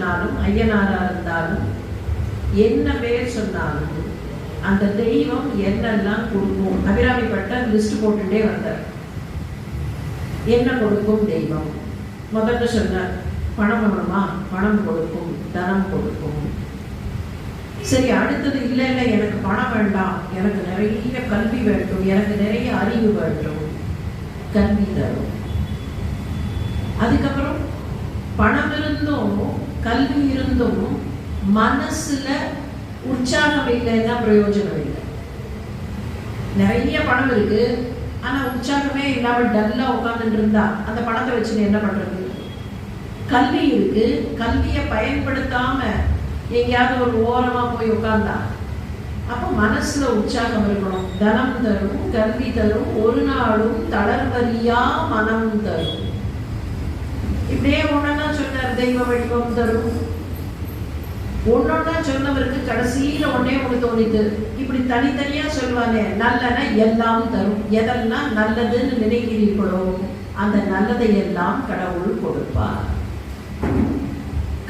சொன்னாலும், ஐயனாரா இருந்தாலும், என்ன பேர் சொன்னாலும் அந்த தெய்வம் என்னெல்லாம் கொடுக்கும். அபிராமி பட்டர் லிஸ்ட் போட்டுட்டே வந்தார். என்ன கொடுக்கும் தெய்வம்? முதல்ல சொன்னார், பணம் வேணுமா? பணம் கொடுக்கும், தனம் கொடுக்கும். சரி, அடுத்தது இல்லை இல்லை எனக்கு பணம் வேண்டாம், எனக்கு நிறைய கல்வி வேண்டும், எனக்கு நிறைய அறிவு வேண்டும், கல்வி தரும். அதுக்கப்புறம் பணம் இருந்தும் கல்வி இருந்தும் மனசுல உற்சாகம் இல்லைன்னா பிரயோஜனம் இல்லை. நிறைய பணம் இருக்கு, ஆனா உற்சாகமே இல்லாமல் டல்லா உட்கார்ந்துட்டு இருந்தா அந்த பணத்தை வச்சு என்ன பண்றது? கல்வி இருக்கு, கல்வியை பயன்படுத்தாம எங்கேயாவது ஒரு ஓரமா போய் உட்கார்ந்தா அப்போ மனசுல உற்சாகம் இருக்கணும். தனம் தரும், கல்வி தரும், ஒரு நாளும் தளர்வரியா மனம் தரும். இப்படியே ஒன்னா சொன்னார், தெய்வ வடிவம் தரும். ஒன்னொன்னா சொன்னவருக்கு கடைசியில ஒன்னே ஒண்ணு தோணித்து. இப்படி தனித்தனியா சொல்லுவானே, நல்லன எல்லாம் தரும். எதெல்லாம் நல்லதுன்னு நினைக்கிறீர்களோ அந்த நல்லதை எல்லாம் கடவுள் கொடுப்பார்.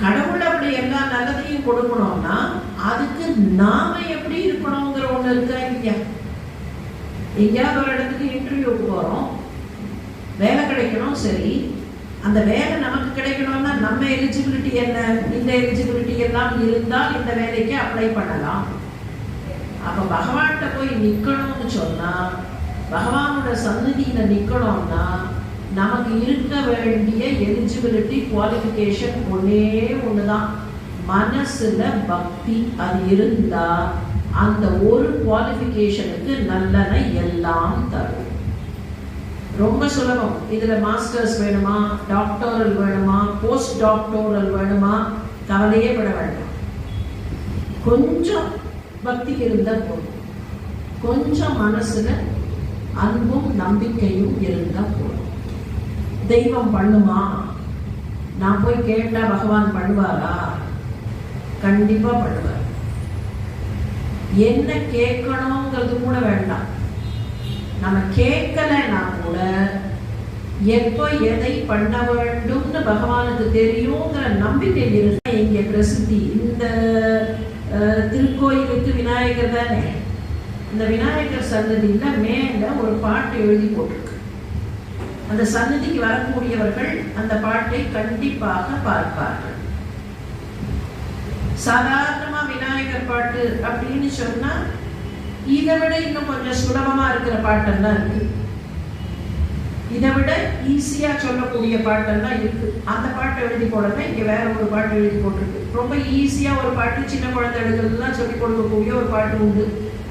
கடவுள் அப்படி எல்லா நல்லதையும் கொடுக்கணும்னா அதுக்கு நாம எப்படி இருக்கணுங்கிற ஒண்ணு இருக்கா இல்லையா? எங்கேயாவது ஒரு இடத்துக்கு இன்டர்வியூக்கு போறோம், வேலை கிடைக்கணும். சரி, அந்த வேலை நமக்கு கிடைக்கணும்னா நம்ம எலிஜிபிலிட்டி என்ன? இந்த எலிஜிபிலிட்டி எல்லாம் இருந்தால் இந்த வேலைக்கு அப்ளை பண்ணலாம். அப்ப பகவான்கிட்ட போய் நிக்கணும்னு சொன்னா, பகவானோட சந்நிதியில நிக்கணும்னா நமக்கு இருக்க வேண்டிய எலிஜிபிலிட்டி குவாலிஃபிகேஷன் ஒன்னே ஒண்ணுதான், மனசுல பக்தி. அது இருந்தா அந்த ஒரு குவாலிஃபிகேஷனுக்கு நல்லன எல்லாம் தரும். ரொம்ப சுலபம். இதுல மாஸ்டர்ஸ் வேணுமா, டாக்டரல் வேணுமா, போஸ்ட் டாக்டரல் வேணுமா, கவலையே பட வேண்டாம். கொஞ்சம் பக்தி இருந்தா போதும், கொஞ்சம் மனசுல அன்பும் நம்பிக்கையும் இருந்தா போதும். தெய்வம் பண்ணுமா? நான் போய் கேட்டா பகவான் பண்ணுவாரா? கண்டிப்பா பண்ணுவார். என்ன கேட்கணுங்கிறது கூட வேண்டாம். நம்ம கேட்கலன்னா கூட எப்போ எதை பண்ண வேண்டும்னு பகவானுக்கு தெரியுங்கிற நம்பிக்கை இருந்தா இங்க பிரசித்தி. இந்த திருக்கோயிலுக்கு விநாயகர் தானே, இந்த விநாயகர் சன்னதியில மேல ஒரு பாட்டு எழுதி போட்டிருக்கு. அந்த சன்னதிக்கு வரக்கூடியவர்கள் அந்த பாட்டை கண்டிப்பாக பார்ப்பார்கள். சாதாரணமா விநாயகர் பாட்டு அப்படின்னு சொன்னா இதை விட இன்னும் கொஞ்சம் சுலபமா இருக்கிற பாட்டெல்லாம் இருக்கு, இதை விட ஈஸியா சொல்லக்கூடிய பாட்டெல்லாம் இருக்கு. அந்த பாட்டை எழுதி போடல, இங்க வேற ஒரு பாட்டு எழுதி போட்டிருக்கு. ரொம்ப ஈஸியா ஒரு பாட்டு, சின்ன குழந்தைகளுக்கெல்லாம் சொல்லி கொடுக்கக்கூடிய ஒரு பாட்டு உண்டு.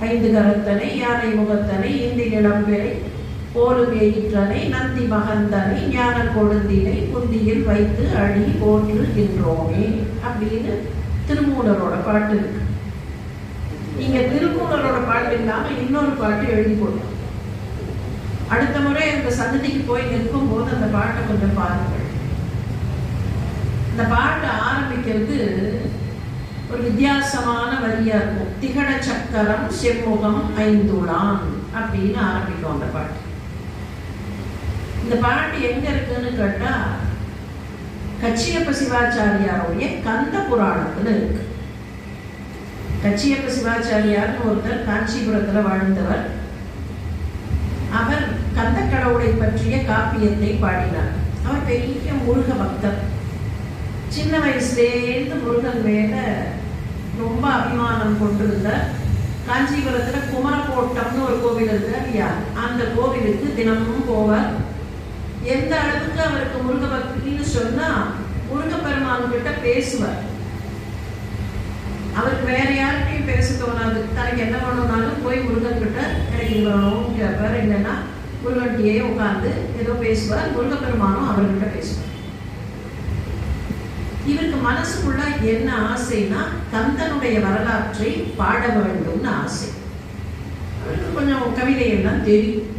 5 கரத்தனை, யானை முகத்தனை, இந்தி நிலம்பெறை, போலும் எயிற்றனை, நந்தி மகந்தனை, ஞான கொழுந்தினை குந்தியில் வைத்து அழி போற்றுகின்றோமே அப்படின்னு திருமூலரோட பாட்டு இருக்கு. நீங்க திருமூலரோட பாட்டு இல்லாம இன்னொரு பாட்டு எழுதி போடலாம். அடுத்த முறை அந்த சன்னதிக்கு போய் நிற்கும் போது அந்த பாட்டை கொஞ்சம் பாருங்கள். இந்த பாட்டு ஆரம்பிக்கிறது ஒரு வித்தியாசமான வரியா இருக்கும். திகட சக்கரம் செம்முகம் ஐந்துளான் அப்படின்னு ஆரம்பிக்கும் அந்த பாட்டு. இந்த பாட்டு எங்க இருக்குன்னு கேட்டா கச்சியப்ப சிவாச்சாரியாருடைய கந்த புராணத்துல இருக்கு. கச்சியப்ப சிவாச்சாரியார்னு ஒருத்தர் காஞ்சிபுரத்துல வாழ்ந்தவர். அவர் கந்த கடவுளை பற்றிய காப்பியத்தை பாடினார். அவர் பெரிய முருக பக்தர். சின்ன வயசுலேருந்து முருகன் மேல ரொம்ப அபிமானம் கொண்டிருந்தார். காஞ்சிபுரத்துல குமரக்கோட்டம்னு ஒரு கோவில் இருக்கு இல்லையா, அந்த கோவிலுக்கு தினமும் போவார். எந்த அளவுக்கு அவருக்கு முருக பக்தின்னு சொன்னா முருகப்பெருமான் கிட்ட பேசுவார். அவருக்கு வேற யார்கிட்டையும் பேச தோணாது. தனக்கு என்ன வேணும்னாலும் போய் முருகன் கிட்ட எனக்கு இது வேணும் கேட்பார். இல்லைன்னா முருகன்கிட்டயே உட்கார்ந்து ஏதோ பேசுவார். முருகப்பெருமானும் அவர்கிட்ட பேசுவார். இவருக்கு மனசுக்குள்ள என்ன ஆசைன்னா கந்தனுடைய வரலாற்றை பாட வேண்டும்னு ஆசை. அவருக்கு கொஞ்சம் கவிதையெல்லாம் தெரியும்,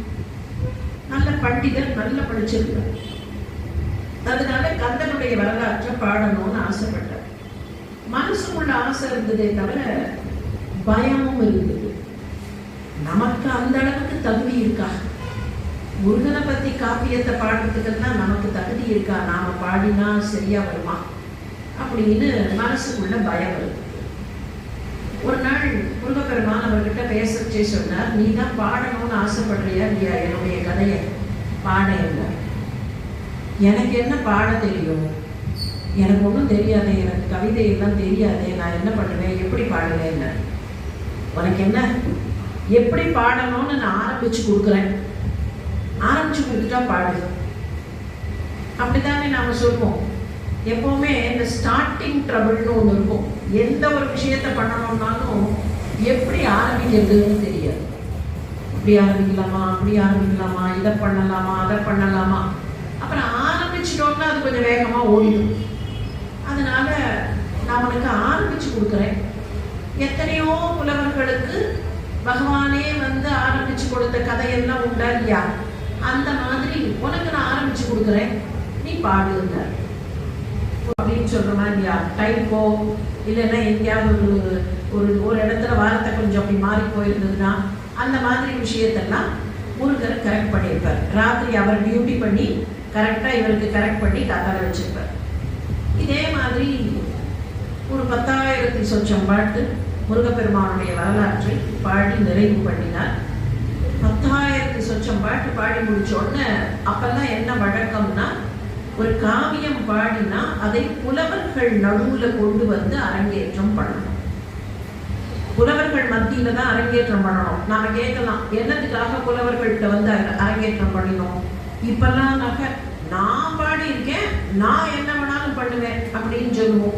நல்ல பண்டிதர், நல்ல படிச்சிருக்கார். அதனால கந்தனுடைய வரலாற்றை பாடணும்னு ஆசைப்பட்டார். மனசுக்குள்ள ஆசை இருந்ததே தவிர பயமும் இருந்தது. நமக்கு அந்த அளவுக்கு தகுதி இருக்கா? முருகனை பத்தி காப்பியத்தை பாடுறதுக்கெல்லாம் நமக்கு தகுதி இருக்கா? நாம பாடினா சரியா வருமா? அப்படின்னு மனசுக்குள்ள பயம் வருது. ஒரு நாள் முருகப்பெருமான் அவர்கிட்ட பேசச்சே சொன்னார், நீ தான் பாடணும்னு ஆசைப்படுறியா இல்லையா என்னுடைய கதையை பாட இல்லை. எனக்கு என்ன பாட தெரியும், எனக்கு ஒன்றும் தெரியாதே, எனக்கு கவிதையெல்லாம் தெரியாதே, நான் என்ன பண்ணுவேன், எப்படி பாடுவேன், உனக்கு என்ன எப்படி பாடணும்னு நான் ஆரம்பிச்சு கொடுக்குறேன், ஆரம்பிச்சு கொடுத்துட்டா பாடு. அப்படித்தானே நாம சொல்லுவோம். எப்பவுமே இந்த ஸ்டார்டிங் ட்ரபிள்னு ஒன்று இருக்கும். எந்த ஒரு விஷயத்த பண்ணணும்னாலும் எப்படி ஆரம்பிக்கிறதுன்னு தெரியாது. இப்படி ஆரம்பிக்கலாமா, அப்படி ஆரம்பிக்கலாமா, இதை பண்ணலாமா, அதை பண்ணலாமா, அப்புறம் ஆரம்பிச்சிட்டோம்னா அது கொஞ்சம் வேகமா ஓடிடும். அதனால நான் உனக்கு ஆரம்பிச்சு கொடுக்குறேன். எத்தனையோ புலவர்களுக்கு பகவானே வந்து ஆரம்பிச்சு கொடுத்த கதையெல்லாம் உண்டா இல்லையா, அந்த மாதிரி உனக்கு நான் ஆரம்பிச்சு கொடுக்குறேன், நீ பாடுங்க அப்படின்னு சொல்றோமா இல்லையா. டைப்போ இல்லைன்னா எங்கேயாவது ஒரு ஒரு இடத்துல வார்த்தை கொஞ்சம் அப்படி மாறி போயிருந்ததுன்னா அந்த மாதிரி விஷயத்தெல்லாம் முருகரை கரெக்ட் பண்ணியிருப்பார். ராத்திரி அவர் டியூட்டி பண்ணி கரெக்டாக இவருக்கு கரெக்ட் பண்ணி காத்தால வச்சிருப்பார். இதே மாதிரி ஒரு 10,000 சொச்சம் பாட்டு முருகப்பெருமானுடைய வரலாற்றை பாடி நிறைவு பண்ணினார். 10,000 சொச்சம் பாட்டு பாடி முடிச்ச உடனே அப்பெல்லாம் என்ன வழக்கம்னா, ஒரு காவியம் பாடினா அதை புலவர்கள் நடுவுல கொண்டு வந்து அரங்கேற்றம் பண்ணணும். புலவர்கள் மத்தியில தான் அரங்கேற்றம் பண்ணணும். நாம கேட்கலாம், என்னதுக்காக புலவர்கள்ட்ட வந்து அரங்கேற்றம் பண்ணினோம், இப்பெல்லாம் நான் பாடி இருக்கேன், நான் என்ன வேணாலும் பண்ணுவேன் அப்படின்னு சொல்லுவோம்.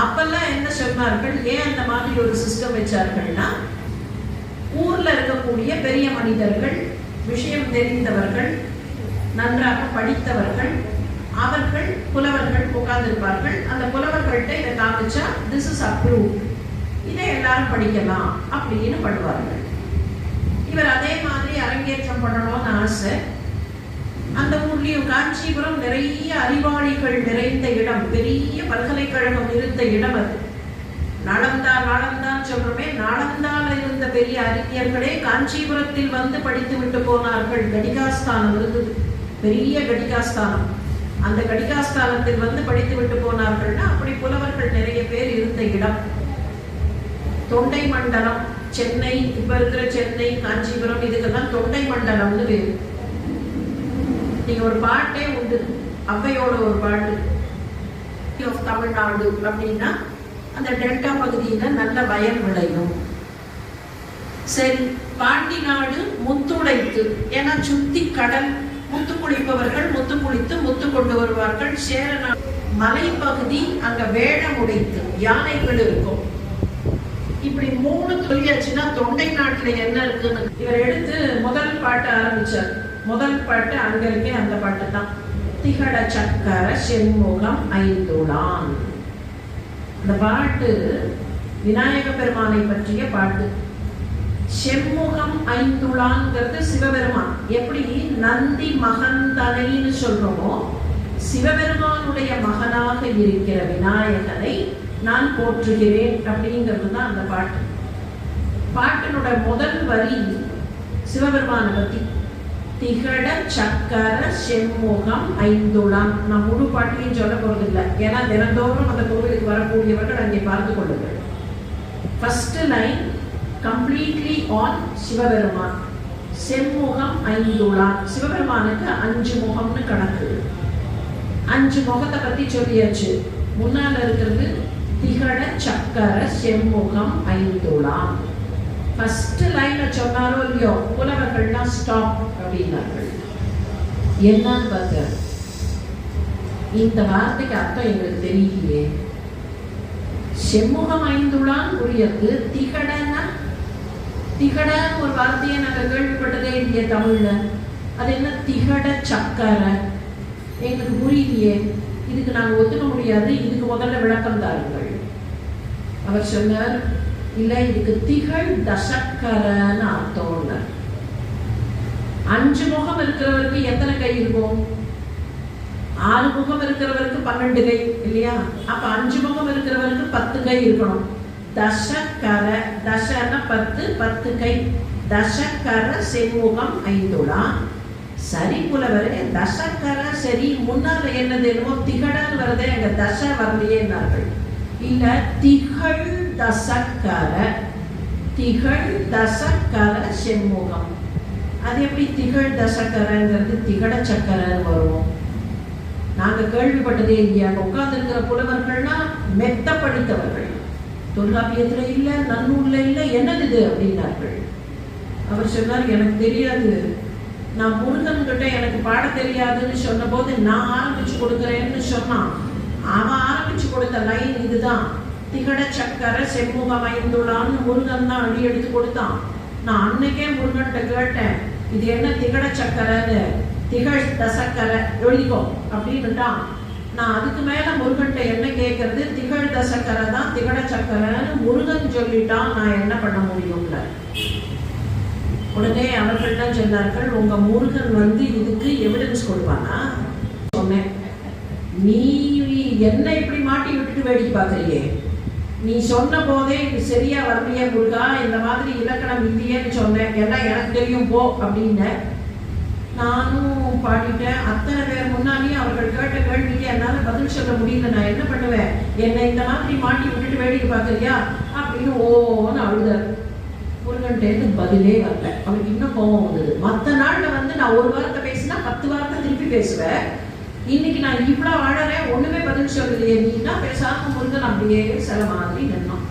அப்பெல்லாம் என்ன சொன்னார்கள், ஏன் அந்த மாதிரி ஒரு சிஸ்டம் வச்சார்கள்னா, ஊர்ல இருக்கக்கூடிய பெரிய மனிதர்கள், விஷயம் தெரிந்தவர்கள், நன்றாக படித்தவர்கள், அவர்கள் புலவர்கள் உட்கார்ந்திருப்பார்கள். அந்த புலவர்கள்ட்ட இதை காமிச்சா திஸ் இஸ் அப்ரூவ், இதை எல்லாரும் படிக்கலாம் அப்படின்னு பண்ணுவார்கள். இவர் அதே மாதிரி அரங்கேற்றம் பண்ணணும்னு ஆசை. அந்த ஊர்லயும் காஞ்சிபுரம் நிறைய அறிவாளிகள் நிறைந்த இடம், பெரிய பல்கலைக்கழகம் இருந்த இடம் அது. நாளந்தான் சொல்றோமே, நாளந்தால இருந்த பெரிய அறிஞர்களே காஞ்சிபுரத்தில் வந்து படித்து விட்டு போனார்கள். கடிகாஸ்தானம் இருந்தது, பெரிய கடிகாஸ்தானம். அந்த கடிகாஸ்தானத்தில் வந்து படித்து விட்டு போனார்கள்னா அப்படி புலவர்கள் நிறைய பேர் இருந்த இடம். தொண்டை மண்டலம், சென்னை, இப்ப இருக்கிற சென்னை, காஞ்சிபுரம், இதுக்கெல்லாம் தொண்டை மண்டலம்னு பேரு. நீங்க ஒரு பாட்டே உண்டு, அவ்வையோட ஒரு பாட்டு ஆஃப் தமிழ்நாடு அப்படின்னா அந்த டெல்டா பகுதியில நல்ல வயல் விளையும். சரி, பாண்டி நாடு முத்துடைத்து, ஏன்னா சுத்தி கடல், முத்து குளிப்பவர்கள் முத்து குளித்து முத்து கொண்டு வருவார்கள். சேர மலைப்பகுதி, அங்க வேடம் உடைத்து யானைகள் இருக்கும். இப்படி 3 சொல்லியாச்சுன்னா தொண்டை நாட்டுல என்ன இருக்குன்னு இவர் எடுத்து முதல் பாட்டை ஆரம்பிச்சார். முதல் பாட்டு அங்க இருக்கே அந்த பாட்டு தான். திகட சக்கர செண்முகம் ஐந்துளான். இந்த பாட்டு விநாயக பெருமானை பற்றிய பாட்டு. செம்முகம் ஐந்துளான்ங்கிறது சிவபெருமான். எப்படி நந்தி மகந்தனைன்னு சொல்றோமோ, சிவபெருமானுடைய மகனாக இருக்கிற விநாயகனை நான் போற்றுகிறேன் அப்படிங்கிறது தான் அந்த பாட்டு. பாட்டினோட முதல் வரி சிவபெருமானை பத்தி. திகட சக்கர செம்முகம் ஐந்துளான். நான் முழு பாட்டையும் சொல்ல போறது இல்லை, ஏன்னா தினந்தோறும் அந்த கோவிலுக்கு வரக்கூடியவர்கள் அங்கே பார்த்து கொள்ளுங்கள். First line completely on Sivaperuman. செம்முகம் ஐந்துளான், சிவபெருமானுக்கு 5 முகம்னு கணக்கு. 5 முகத்தை பத்தி சொல்லியாச்சு. முன்னால இருக்கிறது திகட சக்கர செம்முகம் ஐந்துளான். ஃபர்ஸ்ட் லைனை சொன்னாரோ இல்லையோ, புலவர்கள்லாம் ஸ்டாப் அப்படின்னார்கள். என்னன்னு பார்த்த, இந்த வார்த்தைக்கு அர்த்தம் எங்களுக்கு தெரியலையே. செம்முகம் ஐந்துளான் புரியுது, திகடன்னா திகடன்னு ஒரு வார்த்தையை நாங்கள் கேள்விப்பட்டதே இல்லையே தமிழ்ல. அது என்ன திகட சக்கர, எங்களுக்கு புரியலையே, இதுக்கு நாங்கள் ஒத்துக்க முடியாது, இதுக்கு முதல்ல விளக்கம் தாருங்கள். அவர் சொன்னார், இல்ல இதுக்கு திகழ் தசக்கரன்னு அர்த்தம். 5 முகம் இருக்கிறவருக்கு எத்தனை கை இருக்கும்? 6 முகம் இருக்கிறவருக்கு 12 கை இல்லையா? அப்ப 5 முகம் இருக்கிறவருக்கு 10 கை இருக்கணும். தசக்கர, தசன 10, 10 கை. தசக்கர செம்முகம் ஐந்துளான். சரி புலவரே, தசக்கர சரி, முன்னால என்னது என்னமோ திகழன்னு வருதே, அங்க தச வரலையேன்னார்கள். இல்ல, திகழ் தசக்கர, திகழ் தசக்கர செம்முகம். அது எப்படி திகழ் தசக்கரங்கிறது திகட சக்கரன்னு வரும்? நாங்க கேள்விப்பட்டதே இல்லையா? உட்கார்ந்து இருக்கிற புலவர்கள்னா மெத்த படித்தவர்கள். தொல்காப்பியத்துல இல்ல, நன்னூல்ல இல்ல, என்னது இது அப்படின்னார்கள். அவர் சொன்னார், எனக்கு தெரியாது, நான் முருகன் கிட்ட எனக்கு பாட தெரியாதுன்னு சொன்ன போது நான் ஆரம்பிச்சு கொடுக்குறேன்னு சொன்னான். அவன் ஆரம்பிச்சு கொடுத்த லைன் இதுதான், திகட சக்கர செம்முகம் ஐந்துளான்னு முருகன் தான் அடி எடுத்து கொடுத்தான். நான் அன்னைக்கே முருகன்கிட்ட கேட்டேன், இது என்ன திகட சக்கரன்னு, திகழ் தசக்கரை எழுதிக்கோ அப்படின்னுட்டான். நான் அதுக்கு மேல முருகன்கிட்ட என்ன கேட்கறது, திகழ் தசக்கரை தான் திகட சக்கரைன்னு முருகன் சொல்லிட்டான், நான் என்ன பண்ண முடியும்ல. உடனே அவர்கள் தான் சொன்னார்கள், உங்க முருகன் இதுக்கு எவிடன்ஸ் கொடுப்பானா? சொன்னேன், நீ என்ன இப்படி மாட்டி விட்டுட்டு வேடிக்கை பார்க்கறியே, நீ சொன்ன போதே இது சரியா வரலையே முருகா, இந்த மாதிரி இலக்கணம் இல்லையேன்னு சொன்னேன், எல்லாம் எனக்கு தெரியும் போ அப்படின்னு. நானும் பாடிட்டேன். அத்தனை பேர் முன்னாலேயும் அவர்கள் கேட்ட கேள்விக்கு என்னால் பதில் சொல்ல முடியல. நான் என்ன பண்ணுவேன், என்னை இந்த மாதிரி மாட்டி விட்டுட்டு வேடிக்கை பார்க்கறியா அப்படின்னு ஓன்னு அழுதார். முருகன்டேன்னு பதிலே வரல. அவருக்கு இன்னும் கோபம் வந்தது. மற்ற நாளில் நான் ஒரு வார்த்தை பேசினா 10 வார்த்தை திருப்பி பேசுவேன். இன்னைக்கு நான் இவ்வளோ அழறேன், ஒண்ணுமே பதில் சொல்லலையே, நீனா பேசாம முருகன் அப்படியே சில மாதிரி நின்னோம்.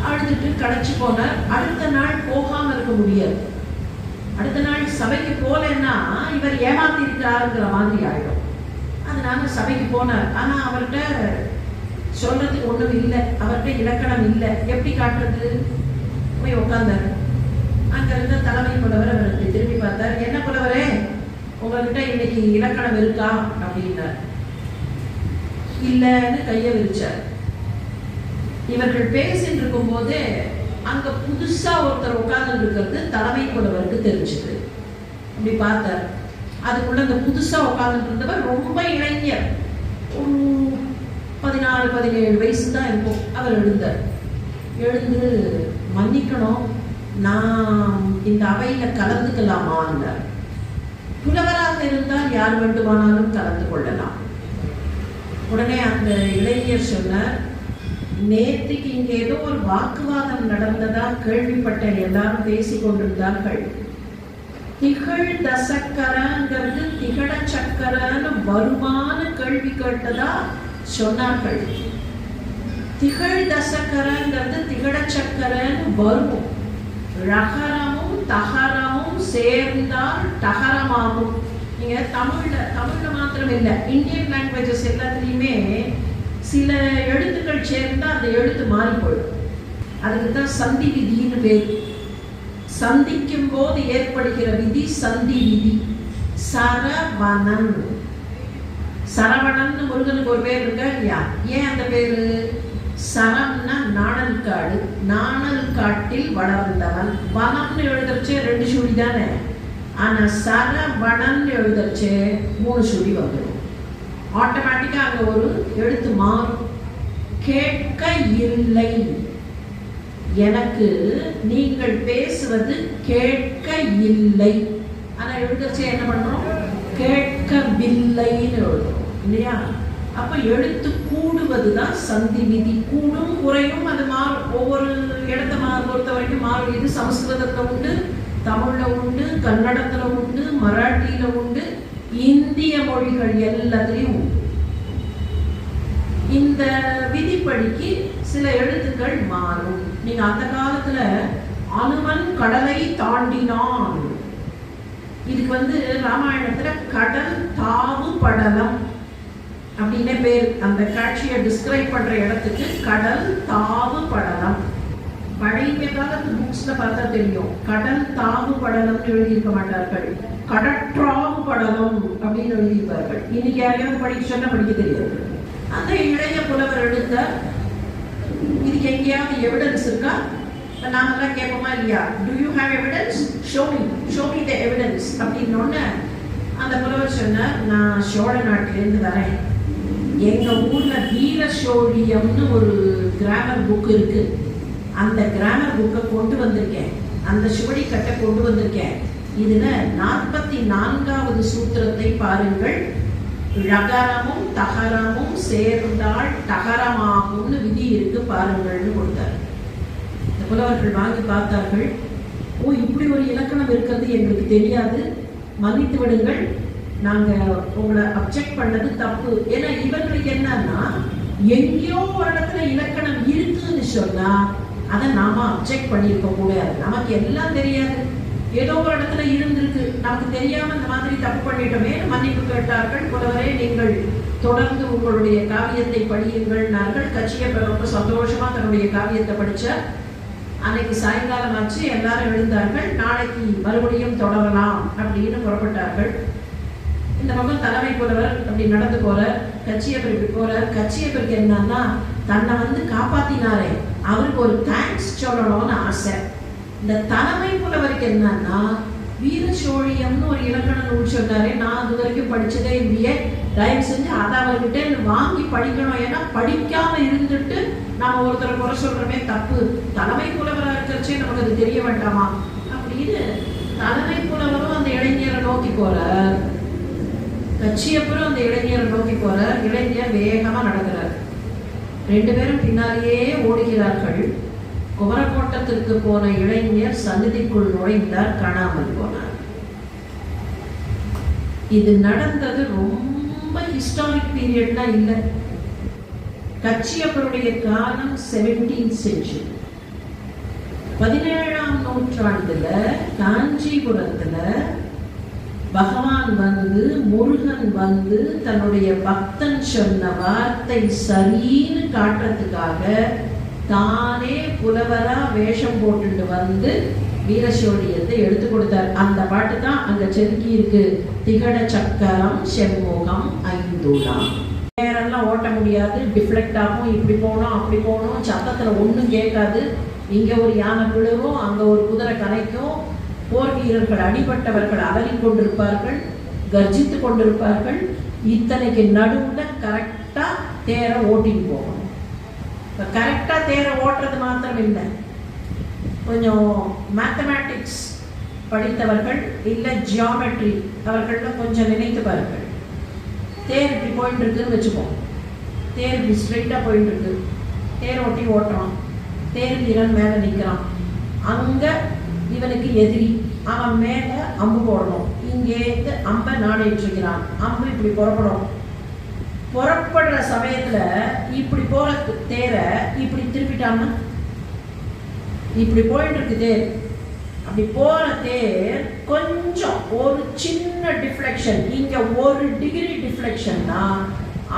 அழுதுட்டு கடைச்சு போனார். அடுத்த நாள் போகாம இருக்க முடியாது. அடுத்த நாள் சபைக்கு போலன்னா இவர் ஏமாத்தி இருக்கிறாருங்கிற மாதிரி ஆயிடும். அதனால சபைக்கு போனார். ஆனா அவர்கிட்ட சொல்றதுக்கு ஒண்ணும் இல்லை, அவர்கிட்ட இலக்கணம் இல்லை. எப்படி காட்டுறது? போய் உட்கார்ந்தாரு. அங்க இருந்த தலைமை புலவர் அவருக்கு திரும்பி பார்த்தார். என்ன புலவரே, உங்ககிட்ட இன்னைக்கு இலக்கணம் இருக்கா அப்படின்னார். இல்லைன்னு கையை விரிச்சார். இவர்கள் பேசிட்டு இருக்கும் போது அங்க புதுசா ஒருத்தர் உட்கார்ந்து இருக்கிறது தலைமை புலவருக்கு தெரிஞ்சது. அப்படி பார்த்தார். அதுக்குள்ள அந்த புதுசா உட்கார்ந்து இருந்தவர் ரொம்ப இளைஞர், ஒரு 14-17 வயசு தான் இருக்கும். அவர் எழுந்தார். எழுந்து, மன்னிக்கணும், நான் இந்த அவையில கலந்துக்கலாமான்னார். புலவராக இருந்தால் யார் வேண்டுமானாலும் கலந்து கொள்ளலாம். உடனே அந்த இளைஞர் சொன்னார், நேற்றுக்கு இங்கே ஏதோ ஒரு வாக்குவாதம் நடந்ததா கேள்விப்பட்ட, எல்லாரும் பேசி கொண்டிருந்தார்கள். திகழ் தசக்கரங்கிறது திகட சக்கரன்னு வருமான கேள்வி கேட்டதா சொன்னார்கள். திகழ் தசக்கரங்கிறது திகட சக்கரன்னு வரும். ரகரமும் தகரமும் சேர்ந்தால் டகரமாகும். நீங்க தமிழ்ல மாத்திரம் இல்லை, இந்தியன் லாங்குவேஜஸ் எல்லாத்துலேயுமே சில எழுத்துக்கள் சேர்ந்தா அந்த எழுத்து மாறி போயிடும். அதுக்கு தான் சந்தி விதின்னு பேர். சந்திக்கும் போது ஏற்படுகிற விதி சந்தி விதி. சரவணன், சரவணன் முருகனுக்கு ஒரு பேர் இருக்கா இல்லையா? ஏன் அந்த பேரு? சரம்னா நாணல் காடு, நாணல் காட்டில் வளர்ந்தவன். வனம்னு எழுதச்சே 2 சுழி தானே, ஆனா சரவணன் எழுதச்சே 3 சுழி வந்துடும். ஆட்டோமேட்டிக்கா அங்க ஒரு எழுத்து மாறும். கேட்க இல்லை, எனக்கு நீங்கள் பேசுவது கேட்க இல்லை. ஆனா எழுதச்சே என்ன பண்றோம்? கேட்கவில்லைன்னு எழுதுறோம் இல்லையா? அப்ப எழுத்து கூடுவதுதான் சந்தி விதி. கூடும் குறையும் அது மாறும், ஒவ்வொரு இடத்த பொறுத்த வரைக்கும் மாறும். இது சமஸ்கிருதத்துல உண்டு, தமிழ்ல உண்டு, கன்னடத்துல உண்டு, மராட்டியில உண்டு, இந்திய மொழிகள் எல்லாத்திலையும் உண்டு. இந்த விதிப்படிக்கு சில எழுத்துக்கள் மாறும். நீங்க அந்த காலத்துல அனுமன் கடலை தாண்டினான், இதுக்கு ராமாயணத்துல கடல் தாவு படலம் அப்படின்னு பேர். அந்த காட்சியை டிஸ்கிரைப் பண்ற இடத்துக்கு கடல் தாவு படலம். பழைய காலத்து புக்ஸ்ல பார்த்தா தெரியும், கடல் தாவு படலம்னு எழுதியிருக்க மாட்டார்கள், கடற்றாவு படலம் அப்படின்னு எழுதியிருப்பார்கள். இன்னைக்கு யாரையாவது படிக்க சொன்னா படிக்க தெரியாது. அந்த இளைய புலவர் எடுத்த இதுக்கு எங்கேயாவது எவிடன்ஸ் இருக்கா? நாமெல்லாம் கேட்போமா இல்லையா? To you have evidence? Show me the evidence அப்படின்னோடனே அந்த புலவர் சொன்னார், நான் சோழ நாட்டிலேருந்து வரேன், எங்க ஊர்ல வீர சோழியம்னு ஒரு கிராமர் புக் இருக்கு, அந்த கிராமர் புக்கை கொண்டு வந்திருக்கேன், அந்த சுவடி கட்டை கொண்டு வந்திருக்கேன், இதுல 44வது சூத்திரத்தை பாருங்கள். ழகரமும் தகரமும் சேர்ந்தால் டகரமாகும்னு விதி இருக்கு பாருங்கள்னு கொடுத்தார். இந்த புலவர்கள் வாங்கி பார்த்தார்கள். ஓ, இப்படி ஒரு இலக்கணம் இருக்கிறது எங்களுக்கு தெரியாது, மன்னித்து விடுங்கள், நாங்க உங்களை அப்செக்ட் பண்ணது தப்பு. ஏன்னா இவர்களுக்கு என்னன்னா, எங்கேயோ ஒரு இடத்துல இலக்கணம் இருக்குன்னு சொன்னா அதை நாம அப்செக்ட் பண்ணியிருக்க கூடாது. நமக்கு எல்லாம் தெரியாது, ஏதோ ஒரு இடத்துல இருந்திருக்கு, நமக்கு தெரியாம இந்த மாதிரி தப்பு பண்ணிட்டோமே மன்னிப்பு கேட்டார்கள். புலவரே, நீங்கள் தொடர்ந்து உங்களுடைய காவியத்தை படியுங்கள். கச்சியப்பர் ரொம்ப சந்தோஷமா தன்னுடைய காவியத்தை படிச்ச. அன்னைக்கு சாயங்காலம் ஆச்சு, எல்லாரும் எழுந்தார்கள். நாளைக்கு மறுபடியும் தொடரலாம் அப்படின்னு புறப்பட்டார்கள். இந்த பக்கம் தலைமை புலவர் அப்படி நடந்து போற, கச்சியப்பர் இப்படி போற. கச்சியப்பருக்கு என்னன்னா, தன்னை காப்பாத்தினாரே அவருக்கு ஒரு தேங்க்ஸ் சொல்லணும்னு ஆசை. இந்த தலைமை புலவருக்கு என்னன்னா, வீரசோழியம்னு ஒரு இலக்கண நூல் சொன்னாரே, நான் அது வரைக்கும் படிச்சதே இல்லையே, தயவு செஞ்சு அதை அவர்கிட்ட வாங்கி படிக்கணும். ஏன்னா படிக்காம இருந்துட்டு நாம ஒருத்தரை குறை சொல்றமே தப்பு, தலைமை புலவரா இருக்கிறச்சே நமக்கு அது தெரிய வேண்டாமா அப்படின்னு தலைமை புலவரும் அந்த இளைஞரை நோக்கி போறார். கச்சியப்பரும் அந்த இளைஞரை நோக்கி போறார். இளைஞர் வேகமா நடக்கிறார். 2 பேரும் பின்னாலேயே ஓடுகிறார்கள். குமரக்கோட்டத்திற்கு போன இளைஞர் சந்நிதிக்குள் நுழைந்தார், காணாமல் போனார். இது நடந்தது ரொம்ப ஹிஸ்டாரிக் பீரியட்னா இல்லை. கச்சியப்பருடைய காலம் 17th century. 17ஆம் நூற்றாண்டுல காஞ்சிபுரத்துல பகவான் முருகன் தன்னுடைய பக்தன் சொன்ன வார்த்தை சரின்னு காட்டுறதுக்காக தானே புலவரா வேஷம் போட்டுட்டு வீரசோழியத்தை எடுத்து கொடுத்தார். அந்த பாட்டு தான் அங்க செதுக்கி இருக்கு. திகட சக்கரம் செம்முகம் ஐந்துலாம். நேரெல்லாம் ஓட்ட முடியாது, டிஃப்ளெக்ட் ஆகும், இப்படி போனோம் அப்படி போனோம், சத்தத்துல ஒண்ணும் கேட்காது. இங்க ஒரு யானை விழுவும், அங்க ஒரு குதிரை கலைக்கும். போர் வீரர்கள் அடிபட்டவர்கள் அலறி கொண்டிருப்பார்கள், கர்ஜித்து கொண்டிருப்பார்கள். இத்தனைக்கு நடுவுல கரெக்டா தேர ஓட்டிட்டு போகணும். கரெக்டா தேர ஓட்டுறது மாத்திரம் இல்லை, கொஞ்சம் மேத்தமேட்டிக்ஸ் படித்தவர்கள் இல்ல ஜியாமெட்ரி அவர்கள்ல கொஞ்சம் நினைத்து பாருங்கள். தேர் இப்படி போயிட்டு இருக்குன்னு வச்சுப்போம். தேர் இப்படி ஸ்ட்ரெயிட்டா போயிட்டு இருக்கு. தேர் ஓட்டுறோம். தேர் வீரன் மேல நிற்கிறான். அங்க இவனுக்கு எதிரி, அவன் மேல அம்பு போடணும். இங்கே அம்பை நாடேற்றுகிறான். அம்பு இப்படி புறப்படுற சமயத்துல இப்படி போற தேரை இப்படி திருப்பிட்டான்னா, இப்படி போயிட்டு இருக்கு தேர். அப்படி போற தேர் கொஞ்சம் ஒரு சின்ன டிஃப்ளெக்ஷன், இங்க 1 டிகிரி டிஃப்ளெக்ஷன்னா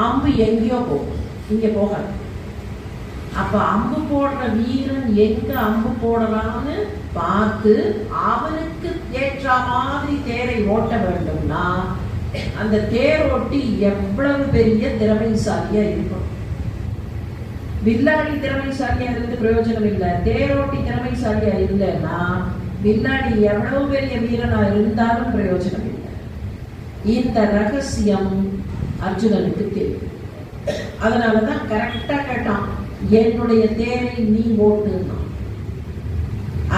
அம்பு எங்கேயோ போகும், இங்க போகாது. அப்ப அம்பு போடுற வீரன் எங்க அம்பு போடலான்னு பார்த்து அவனுக்கு ஏற்ற மாதிரி தேரை ஓட்ட வேண்டும்னா அந்த தேர் ஓட்டி எவ்வளவு பெரிய திறமைசாலியா இருக்கும். வில்லாடி திறமைசாலியா இருந்து பிரயோஜனம் இல்லை. தேரோட்டி திறமைசாலியா இல்லைன்னா வில்லாடி எவ்வளவு பெரிய வீரனா இருந்தாலும் பிரயோஜனம் இல்லை. இந்த ரகசியம் அர்ஜுனனுக்கு தெரியும். அதனாலதான் கரெக்டா கேட்டான், என்னுடைய தேரை நீ ஓட்டுனா.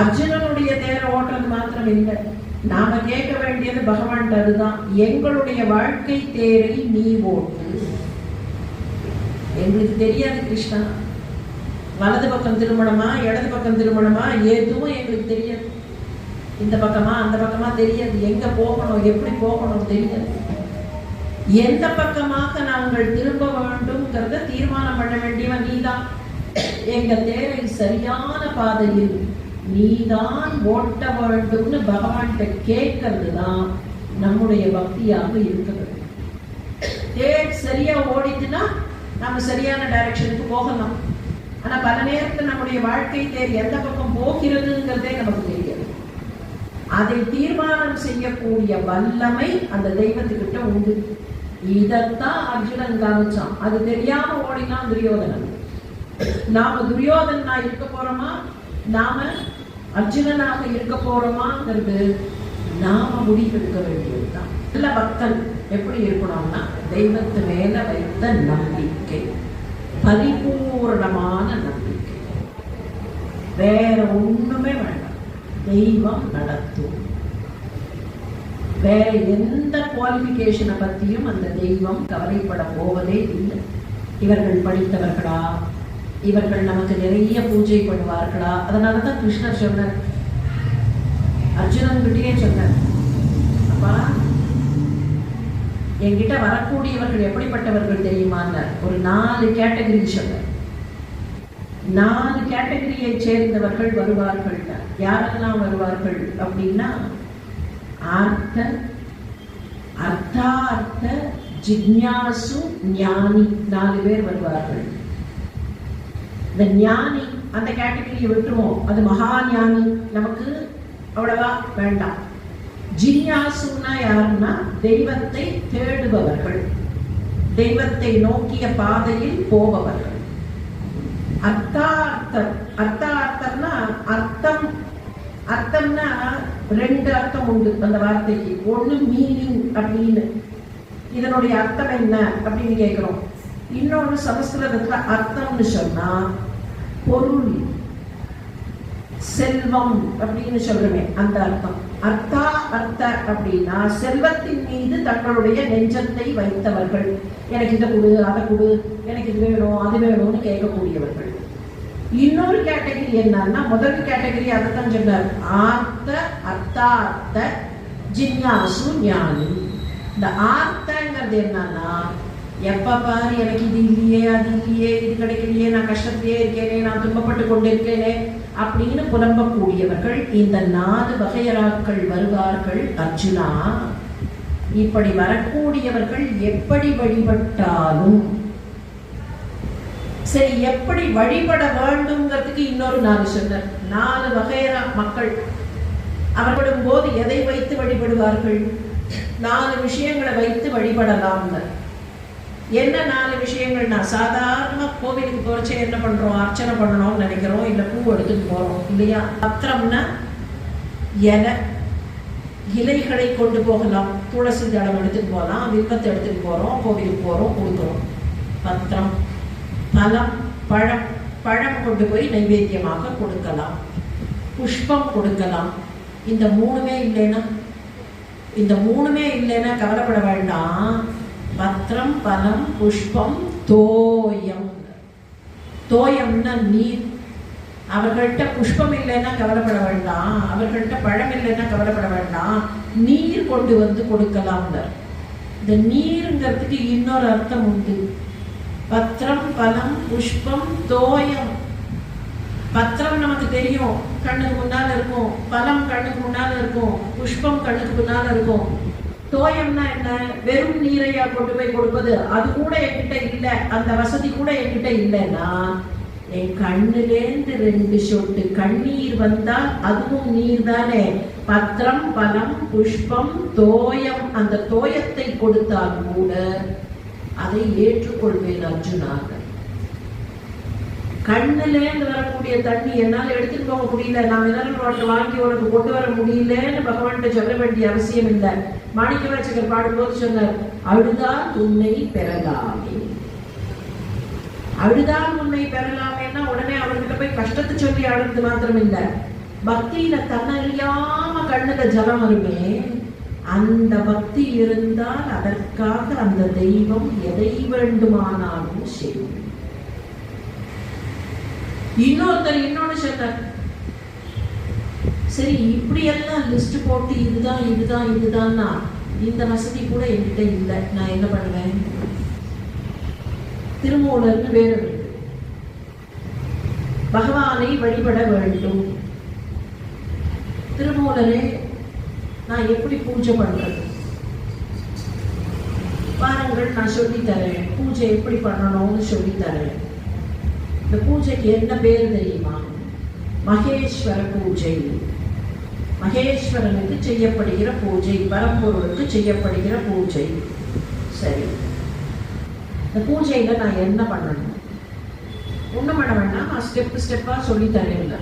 அர்ஜுனனுடைய தேரை ஓட்டுறது மாத்திரம் இல்லை, நாம கேட்க வேண்டியது பகவான் அதுதான், எங்களுடைய வாழ்க்கை தேரை நீ ஓட்டு. எங்களுக்கு தெரியாது கிருஷ்ணா, வலது பக்கம் திருமணமா இடது பக்கம் திருமணமா எதுவும் எங்களுக்கு தெரியாது. இந்த பக்கமா அந்த பக்கமா தெரியாது. எங்க போகணும் எப்படி போகணும் தெரியாது. எந்த பக்கமாக நாங்கள் திரும்ப வேண்டும்ங்கிறத தீர்மானம் பண்ண வேண்டியவன் நீதான். எங்க தேரை சரியான பாதையில் நீதான் ஓட்ட வேண்டும்னு பகவான்கிட்ட கேட்கறது தான் நம்முடைய பக்தியாக இருக்கிறது. தேர் சரியா ஓடிட்டுனா நம்ம சரியான டைரக்ஷனுக்கு போகலாம். ஆனா பல நேரத்தில் நம்முடைய வாழ்க்கை தேர் எந்த பக்கம் போகிறதுங்கிறதே நமக்கு தெரியாது. அதை தீர்மானம் செய்யக்கூடிய வல்லமை அந்த தெய்வத்துக்கிட்ட உண்டு. இதத்தான் அர்ஜுனன் காமிச்சான். அது தெரியாம ஓடினான் துரியோதனன். நாம துரியோதனா இருக்க போறோமா, நாம அர்ஜுனனாக இருக்க போறோமாங்கிறது நாம முடிவெடுக்க வேண்டியதுதான். நல்ல பக்தன் எப்படி இருக்கணும்னா தெய்வத்து மேல வைத்த நம்பிக்கை, பரிபூர்ணமான நம்பிக்கை, வேற ஒண்ணுமே வேண்டாம். தெய்வம் நடத்தும். வேற எந்த குவாலிஃபிகேஷனை பற்றியும் அந்த தெய்வம் கவலைப்பட போவதே இல்லை. இவர்கள் படித்தவர்களா, இவர்கள் நமக்கு நிறைய பூஜை பண்ணுவார்களா. அதனால தான் கிருஷ்ணர் சொன்னார், அர்ஜுனன்கிட்டயே சொன்னார், அப்பா என்கிட்ட வரக்கூடியவர்கள் எப்படிப்பட்டவர்கள் தெரியுமான்னு ஒரு 4 கேட்டகரி சொன்னார். 4 கேட்டகரியை சேர்ந்தவர்கள் வருவார்கள். யாரெல்லாம் வருவார்கள் அப்படின்னா, அர்த்தார்த்த ஜிக்ஞாசு ஞானி 4 பேர் வருவார்கள். இந்த ஞானி அந்த கேட்டகரியை விட்டுருவோம், அது மகா ஞானி, நமக்கு அவ்வளவா வேண்டாம். ஜிக்ஞாசுன்னா யாருன்னா தெய்வத்தை தேடுபவர்கள், தெய்வத்தை நோக்கிய பாதையில் போபவர்கள். அர்த்தார்த்தம்னா அர்த்தம்னா 2 அர்த்தம் உண்டு அந்த வார்த்தைக்கு. ஒண்ணு மீனிங் அப்படின்னு, இதனுடைய அர்த்தம் என்ன அப்படின்னு கேட்கிறோம். இன்னொன்னு சமஸ்கிருதத்துல அர்த்தம்னு சொன்னா பொருள், செல்வம் அப்படின்னு சொல்றமே அந்த அர்த்தம். அர்த்த அப்படின்னா செல்வத்தின் மீது தங்களுடைய நெஞ்சத்தை வைத்தவர்கள். எனக்கு இதை கொடு, அதை கொடு, எனக்கு இது வேணும், அது வேணும்னு கேட்கக்கூடியவர்கள். இன்னொரு கேட்டகரி என்னன்னா, முதல் கேட்டகரி அதைத்தான் சொன்னார், அர்த்தார்த்த ஜிக்ஞாசு ஞானி. இந்த ஆர்த்தங்கிறது என்னன்னா, எப்ப பாரு எனக்கு இது இல்லையே, அது இல்லையே, இது கிடைக்கலையே, நான் கஷ்டத்திலேயே இருக்கேனே, நான் துன்பப்பட்டு கொண்டிருக்கேனே அப்படின்னு புலம்பக்கூடியவர்கள். இந்த 4 வகையராக்கள் வருவார்கள் அர்ஜுனா. இப்படி வரக்கூடியவர்கள் எப்படி வழிபட்டாலும் சரி, எப்படி வழிபட வேண்டும்ங்கிறதுக்கு இன்னொரு 4 சொன்னார். 4 வகையரா மக்கள் அவர்களும் போது எதை வைத்து வழிபடுவார்கள்? 4 விஷயங்களை வைத்து வழிபடலாம். என்ன 4 விஷயங்கள்னா, சாதாரண கோவிலுக்கு போறச்சே என்ன பண்றோம், அர்ச்சனை பண்ணணும்னு நினைக்கிறோம், இல்ல பூ எடுத்துட்டு போறோம் இல்லையா. பத்திரம்னா இலைகளை கொண்டு போகலாம், துளசி தளம் எடுத்துட்டு போகலாம், வில்வத்தை எடுத்துட்டு போறோம், கோவிலுக்கு போறோம், கொடுக்குறோம். பத்திரம். பழம், பழம் கொண்டு போய் நைவேத்தியமாக கொடுக்கலாம், புஷ்பம் கொடுக்கலாம். இந்த 3மே இல்லைன்னா கவலைப்பட வேண்டாம். பத்திரம், பலம், புஷ்பம், தோயம். தோயம்னா நீர். அவர்கள்ட்ட புஷ்பம் இல்லைன்னா கவலைப்பட வேண்டாம், அவர்கள்ட்ட பழம் இல்லைன்னா கவலைப்பட வேண்டாம், நீர் கொண்டு வந்து கொடுக்கலாம். இந்த நீருங்கிறதுக்கு இன்னொரு அர்த்தம் உண்டு. பத்திரம், பலம், புஷ்பம், தோயம். பத்திரம் நமக்கு தெரியும், கண்ணுக்கு முன்னால இருக்கும். பலம் கண்ணுக்கு முன்னால இருக்கும். புஷ்பம் கண்ணுக்கு முன்னால இருக்கும். தோயம்னா என்ன? வெறும் நீரையா கொண்டு போய் கொடுப்பது. அது கூட என்கிட்ட இல்லை, அந்த வசதி கூட என்கிட்ட இல்லைன்னா என் கண்ணுலேருந்து 2 சொட்டு கண்ணீர் வந்தால் அதுவும் நீர் தானே. பத்திரம், பலம், புஷ்பம், தோயம். அந்த தோயத்தை கொடுத்தால் கூட அதை ஏற்றுக்கொள்வேன் அர்ஜுனாக. கண்ணுலேருந்து வரக்கூடிய தண்ணி என்னால் எடுத்துட்டு போக முடியல, நான் மினரல் வாட்டர் வாங்கி உனக்கு கொண்டு வர முடியலன்னு பகவான்கிட்ட சொல்ல வேண்டிய அவசியம் இல்லை. மாணிக்கவாசகர் பாடும்போது சொன்னார், அழுதால் உன்னை பெறலாமே. அழுதால் உன்னை பெறலாமேன்னா உடனே அவர்கிட்ட போய் கஷ்டத்தை சொல்லி அழுது மாத்திரம் இல்லை, பக்தியில தன்னறியாம கண்ணுல ஜலம் வருமே, அந்த பக்தி இருந்தால் அதற்காக அந்த தெய்வம் எதை வேண்டுமானாலும் செய்யும். இன்னொன்னு சொன்னார், சரி இப்படியெல்லாம் லிஸ்ட் போட்டு இதுதான் இந்த வசதி கூட என்கிட்ட இல்லை, நான் என்ன பண்ணுவேன்? திருமூலர்னு வேறு பகவானை வழிபட வேண்டும். திருமூலரே நான் எப்படி பூஜை பண்றது? வாருங்கள், நான் சொல்லித்தரேன். பூஜை எப்படி பண்ணணும்னு சொல்லித்தரேன். இந்த பூஜைக்கு என்ன பேர் தெரியுமா? மகேஸ்வர பூஜை. மகேஸ்வரனுக்கு செய்யப்படுகிற பூஜை, பரம்பொருளுக்கு செய்யப்படுகிற பூஜை. சரி, இந்த பூஜையில நான் என்ன பண்ணணும்? ஒண்ணும் பண்ண வேண்டாம், நான் ஸ்டெப்பா சொல்லித்தரேன்.